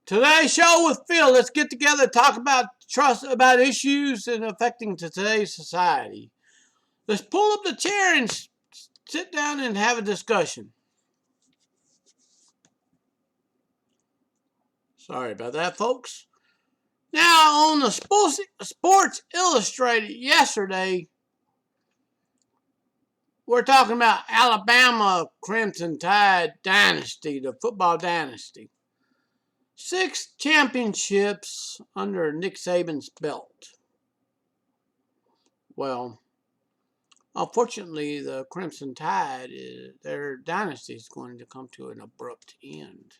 Today's show with Phil. Let's get together and talk about trust, about issues and affecting today's society. Let's pull up the chair and sit down and have a discussion. Sorry about that, folks. Now, on the Sports Illustrated yesterday, we're talking about Alabama Crimson Tide dynasty, the football dynasty. 6 championships under Nick Saban's belt. Well, unfortunately, the Crimson Tide, their dynasty is going to come to an abrupt end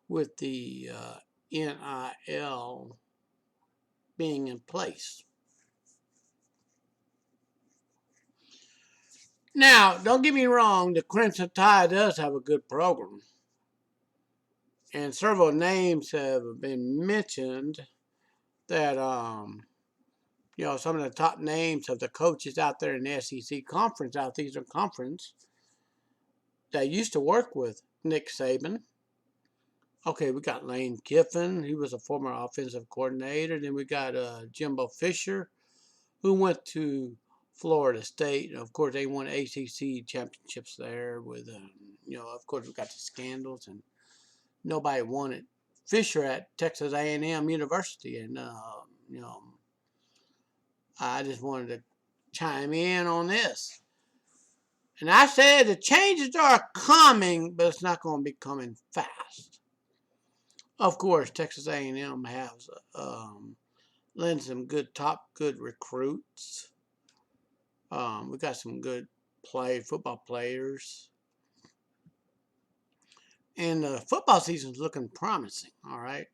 with the NIL being in place. Now, don't get me wrong, the Crimson Tide does have a good program. And several names have been mentioned that, some of the top names of the coaches out there in the SEC conference, Southeastern Conference, that used to work with Nick Saban. Okay, we got Lane Kiffin. He was a former offensive coordinator. Then we got Jimbo Fisher, who went to Florida State. And of course, they won ACC championships there with, of course, we got the scandals and nobody wanted Fisher at Texas A&M University. And, I just wanted to chime in on this. And I said the changes are coming, but it's not going to be coming fast. Of course, Texas A&M has lent some good recruits. We got some good football players. And the football season's looking promising, all right?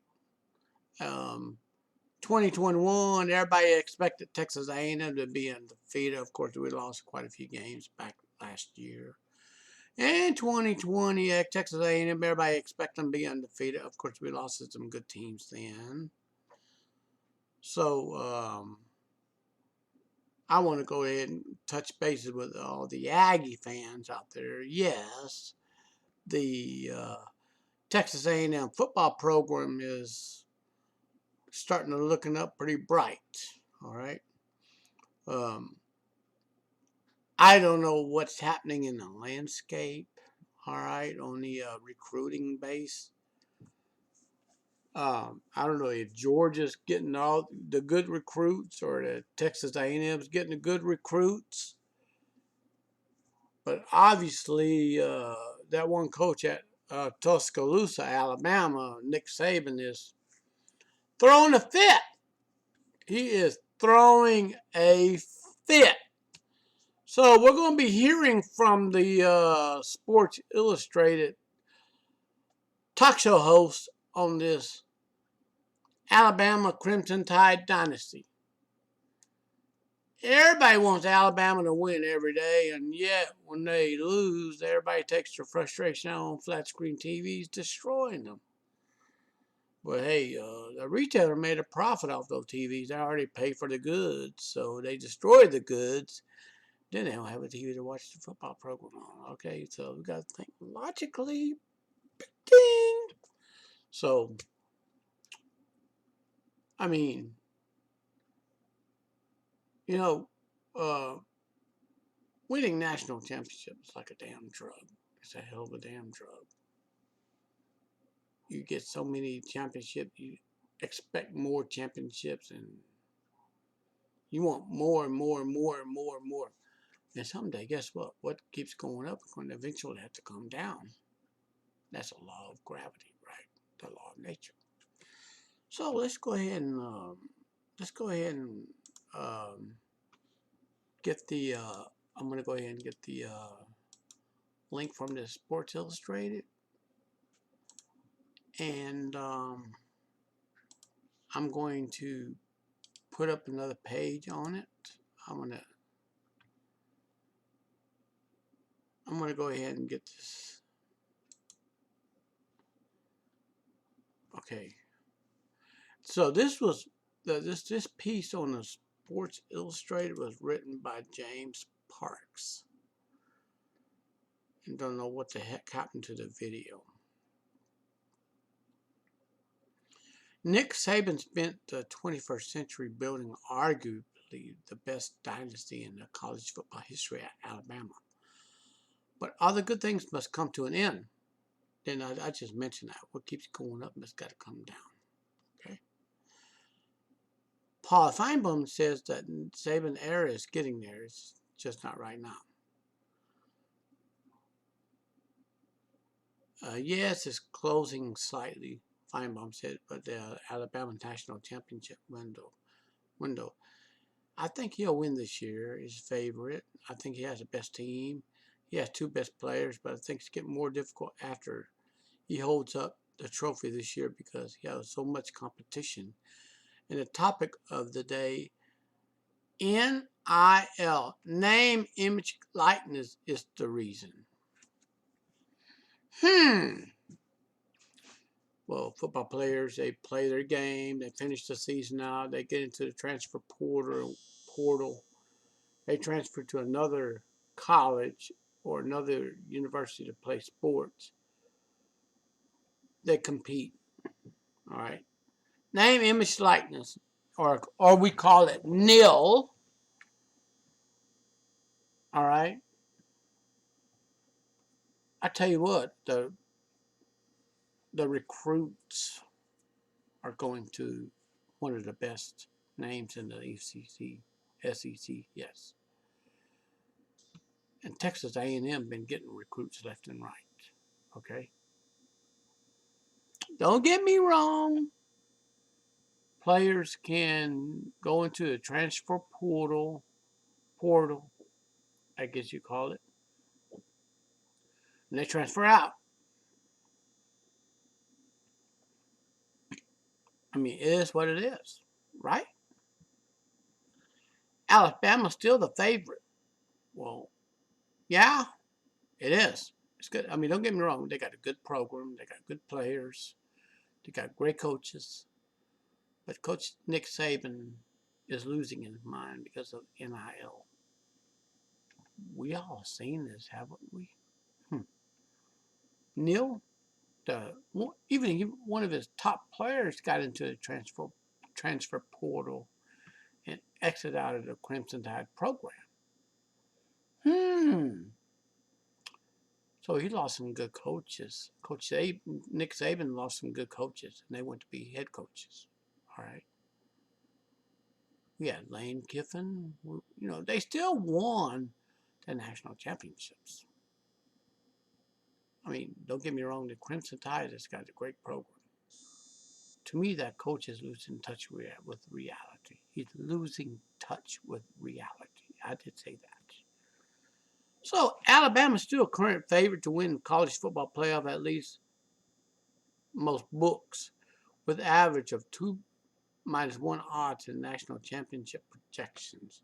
2021, everybody expected Texas A&M to be undefeated. Of course, we lost quite a few games back last year. And 2020, Texas A&M, everybody expected them to be undefeated. Of course, we lost to some good teams then. So, I want to go ahead and touch bases with all the Aggie fans out there. Yes, the Texas A&M football program is starting to looking up pretty bright, all right? I don't know what's happening in the landscape, all right, on the recruiting base. I don't know if Georgia's getting all the good recruits or the Texas A&M's getting the good recruits. But obviously, that one coach at Tuscaloosa, Alabama, Nick Saban, is throwing a fit. He is throwing a fit. So we're going to be hearing from the Sports Illustrated talk show host on this Alabama Crimson Tide dynasty. Everybody wants Alabama to win every day, and yet when they lose, everybody takes their frustration out on flat screen TVs, destroying them. But hey, the retailer made a profit off those TVs. They already paid for the goods, so they destroyed the goods. Then they don't have a TV to watch the football program on. Okay, so we got to think logically. Ding. So, I mean, winning national championships is like a damn drug. It's a hell of a damn drug. You get so many championships, you expect more championships, and you want more and more and more and more and more. And someday, guess what? What keeps going up is going to eventually have to come down. That's a law of gravity, right? The law of nature. So let's go ahead and get the. I'm going to go ahead and get the link from the Sports Illustrated, and I'm going to put up another page on it. I'm going to go ahead and get this. Okay. So this was this piece on the Sports Illustrated was written by James Parks. And don't know what the heck happened to the video. Nick Saban spent the 21st century building arguably the best dynasty in the college football history at Alabama. But other good things must come to an end. Then I just mentioned that. What keeps going up must got to come down. Okay. Paul Feinbaum says that Saban era is getting there. It's just not right now. Yes, it's closing slightly, Feinbaum said, but the Alabama National Championship window. I think he'll win this year. He's favorite. I think he has the best team. He has two best players, but I think it's getting more difficult after he holds up the trophy this year because he has so much competition. And the topic of the day, NIL, name, image, likeness, is the reason. Well, football players, they play their game, they finish the season out, they get into the transfer portal, they transfer to another college or another university to play sports. They compete. All right. Name, image, likeness, or we call it NIL. All right. I tell you what, the recruits are going to one of the best names in the SEC, yes. And Texas A&M been getting recruits left and right. Okay? Don't get me wrong. Players can go into the transfer portal, I guess you call it, and they transfer out. I mean, it is what it is, right? Alabama's still the favorite. Well, yeah, it is. It's good. I mean, don't get me wrong. They got a good program. They got good players. They got great coaches. But Coach Nick Saban is losing his mind because of NIL. We all seen this, haven't we? Neil, even one of his top players got into the transfer portal and exited out of the Crimson Tide program. So he lost some good coaches. Nick Saban lost some good coaches, and they went to be head coaches. All right. We had Lane Kiffin. They still won the national championships. I mean, don't get me wrong, the Crimson Tide has got a great program. To me, that coach is losing touch with reality. He's losing touch with reality. I did say that. So, Alabama's still a current favorite to win college football playoff, at least most books, with an average of 2-1 odds in national championship projections.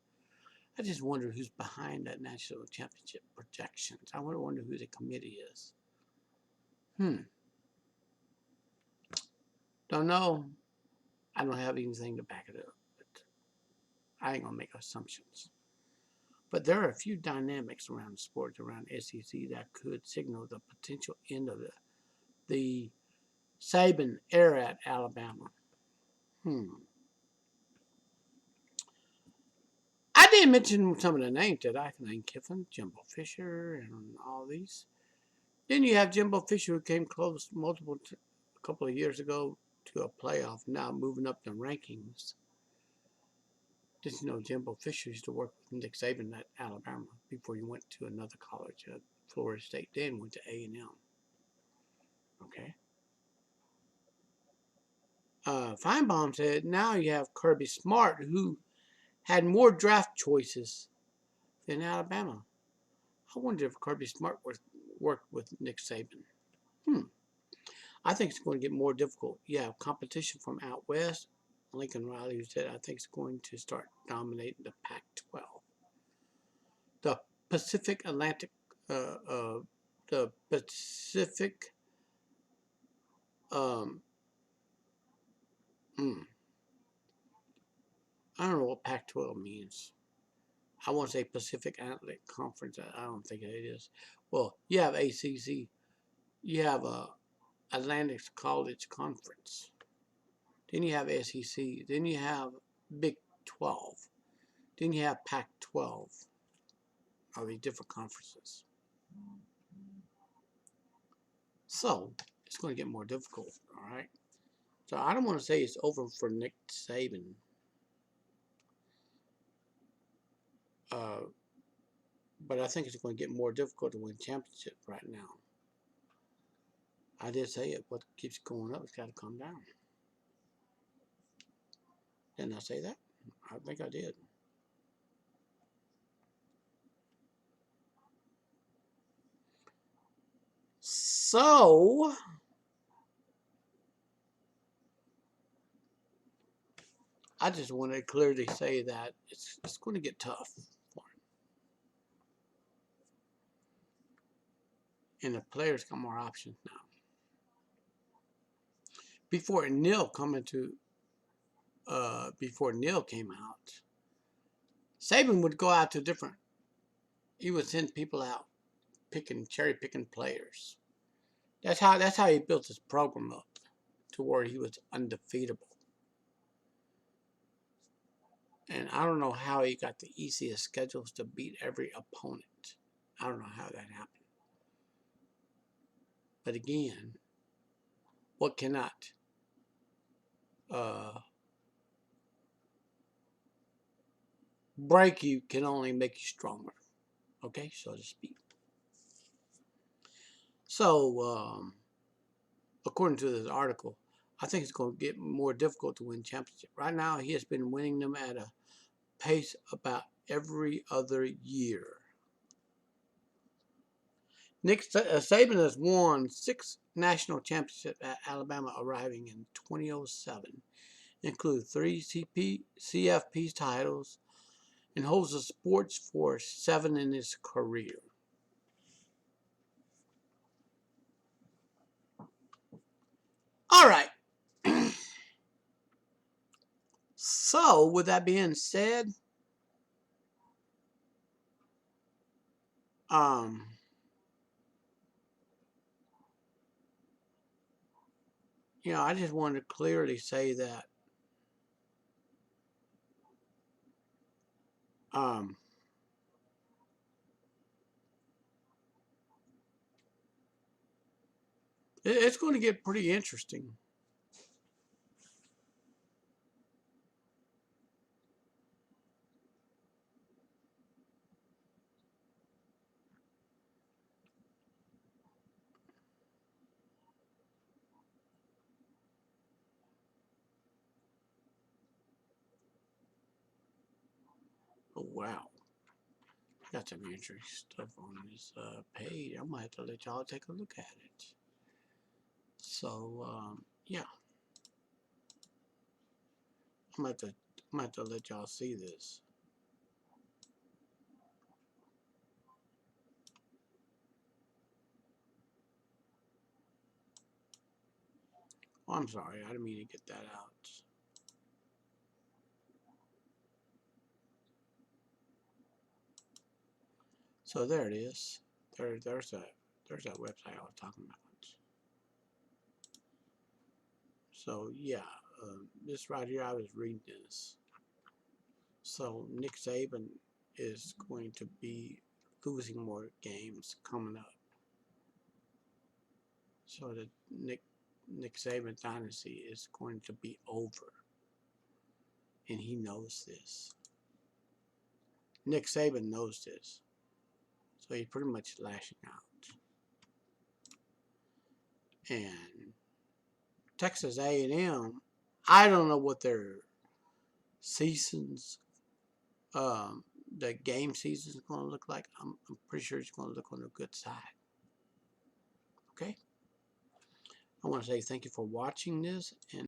I just wonder who's behind that national championship projections. I wonder who the committee is. Don't know. I don't have anything to back it up, but I ain't gonna make assumptions. But there are a few dynamics around the sport, around SEC, that could signal the potential end of the Saban era at Alabama. I didn't mention some of the names that I can name: Kiffin, Jimbo Fisher, and all these. Then you have Jimbo Fisher, who came close a couple of years ago to a playoff, now moving up the rankings. Just Jimbo Fisher used to work with Nick Saban at Alabama before he went to another college at Florida State, then went to A&M. Okay. Feinbaum said now you have Kirby Smart, who had more draft choices than Alabama. I wonder if Kirby Smart worked with Nick Saban. I think it's going to get more difficult. You have competition from out west. Lincoln Riley, who said, I think it's going to start dominating the Pac-12. The Pacific Atlantic, the Pacific, I don't know what Pac-12 means. I want to say Pacific Atlantic Conference. I don't think it is. Well, you have ACC. You have Atlantic College Conference. Then you have SEC. Then you have Big 12. Then you have Pac-12. All these different conferences. So it's going to get more difficult. All right. So I don't want to say it's over for Nick Saban. But I think it's going to get more difficult to win championship right now. I did say it. What keeps going up, it's got to come down. Didn't I say that? I think I did. So, I just want to clearly say that it's going to get tough for him. And the players got more options now. Before Neil came out, Saban would go out to different. He would send people out cherry picking players. That's how he built his program up to where he was undefeatable. And I don't know how he got the easiest schedules to beat every opponent. I don't know how that happened. But again, what cannot break you can only make you stronger. Okay, so to speak. So, according to this article, I think it's going to get more difficult to win championship. Right now, he has been winning them at a pace about every other year. Nick Saban has won 6 national championships at Alabama, arriving in 2007, include 3 CFP titles, and holds the sports for 7 in his career. All right. So, with that being said, I just wanted to clearly say that it's going to get pretty interesting. Oh, wow. Got some interesting stuff on this page. I might have to let y'all take a look at it. So, yeah. I'm going to have to let y'all see this. Oh, I'm sorry. I didn't mean to get that out. So there it is. There's that website I was talking about. So yeah, this right here, I was reading this. So Nick Saban is going to be losing more games coming up. So the Nick Saban dynasty is going to be over, and he knows this. Nick Saban knows this, so he's pretty much lashing out. And Texas A&M, I don't know what their seasons, the game season is going to look like. I'm pretty sure it's going to look on the good side. Okay? I want to say thank you for watching this, and